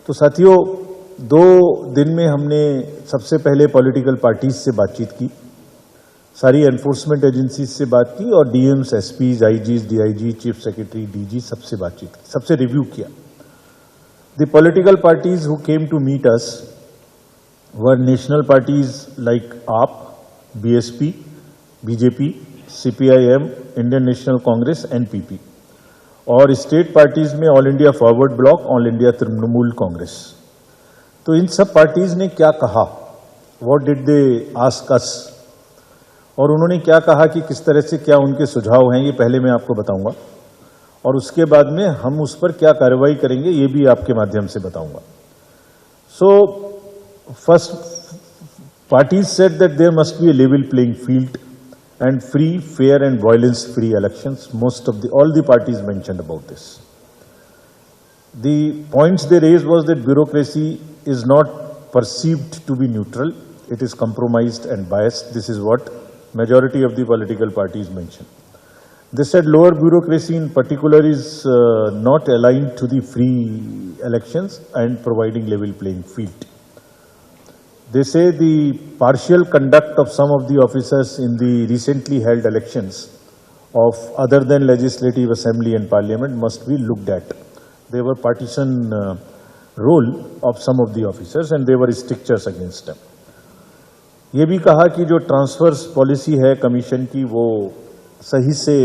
तो साथियों, 2 दिन में हमने सबसे पहले पॉलिटिकल पार्टीज से बातचीत की, सारी एनफोर्समेंट एजेंसीज से बात की और DMs, SPs, IGs, DIG, chief secretary, DG सबसे बातचीत की, सबसे रिव्यू किया। The political parties who came to meet us were national parties like AAP, BSP, BJP, CPIM, Indian National Congress, NPP, और स्टेट पार्टीज में ऑल इंडिया फॉरवर्ड ब्लॉक, ऑल इंडिया तृणमूल कांग्रेस। तो इन सब पार्टीज ने क्या कहा, what did they ask us, और उन्होंने क्या कहा कि किस तरह से क्या उनके सुझाव हैं, ये पहले मैं आपको बताऊंगा, और उसके बाद में हम उस पर क्या कार्रवाई करेंगे ये भी आपके माध्यम से बताऊंगा। So first, parties said that there must be a level playing field and free, fair and violence-free elections. All the parties mentioned about this. The points they raised was that bureaucracy is not perceived to be neutral. It is compromised and biased. This is what majority of the political parties mentioned. They said lower bureaucracy in particular is not aligned to the free elections and providing level playing field. They say the partial conduct of some of the officers in the recently held elections of other than legislative assembly and parliament must be looked at. There were partisan role of some of the officers and there were strictures against them. ये भी कहा कि जो transverse policy है commission की वो सही से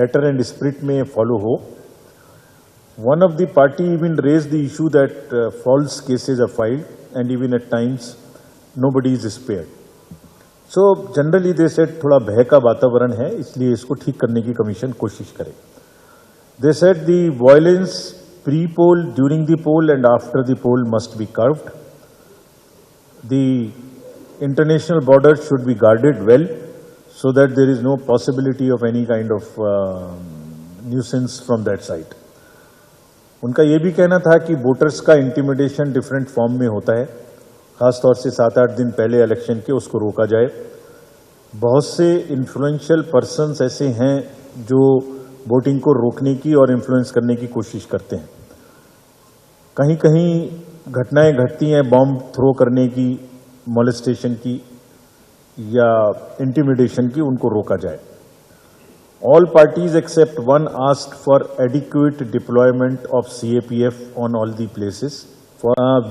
लेटर एंड स्पिरिट में फॉलो हो। One of the party even raised the issue that false cases are filed and even at times nobody is spared. So generally they said थोड़ा भय का वातावरण है, इसलिए इसको ठीक करने की कमीशन कोशिश करे। They said the violence pre-poll, during the poll and after the poll must be curbed. The international borders should be guarded well so that there is no possibility of any kind of nuisance from that side. उनका ये भी कहना था कि voters का intimidation different form में होता है, खासतौर से 7-8 दिन पहले इलेक्शन के, उसको रोका जाए। बहुत से इन्फ्लुएंशियल पर्सन्स ऐसे हैं जो वोटिंग को रोकने की और इन्फ्लुएंस करने की कोशिश करते हैं। कहीं कहीं घटनाएं घटती हैं बॉम्ब थ्रो करने की, मोलेस्टेशन की या इंटिमिडेशन की, उनको रोका जाए। All parties except one asked for adequate deployment of CAPF on all the places.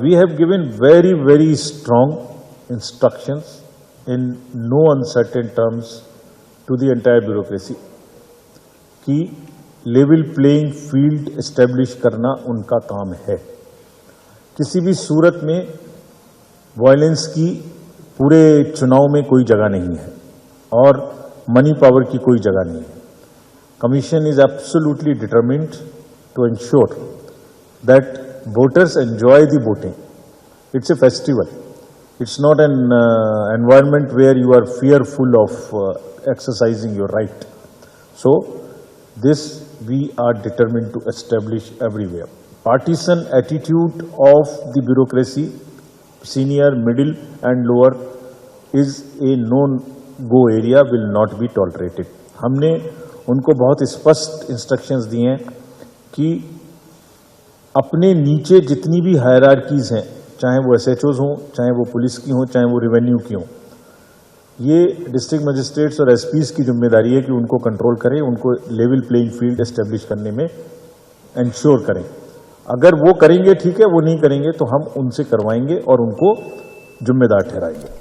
We have given very, very strong instructions in no uncertain terms to the entire bureaucracy कि level playing field establish करना उनका काम है। किसी भी सूरत में violence की पूरे चुनाव में कोई जगह नहीं है और मनी पावर की कोई जगह नहीं है। Commission is absolutely determined to ensure that voters enjoy the voting. It's a festival. It's not an environment where you are fearful of exercising your right. So this we are determined to establish everywhere. Partisan attitude of the bureaucracy, senior, middle and lower, is a no-go area, will not be tolerated. हमने उनको बहुत स्पष्ट instructions दिए हैं कि अपने नीचे जितनी भी हायरार्कीज हैं, चाहे वो एसएचओज हों, चाहे वो पुलिस की हों, चाहे वो रेवेन्यू की हों, ये डिस्ट्रिक्ट मजिस्ट्रेट्स और एसपीज की जिम्मेदारी है कि उनको कंट्रोल करें, उनको लेवल प्लेइंग फील्ड एस्टेब्लिश करने में इंश्योर करें। अगर वो करेंगे ठीक है, वो नहीं करेंगे तो हम उनसे करवाएंगे और उनको जिम्मेदार ठहराएंगे।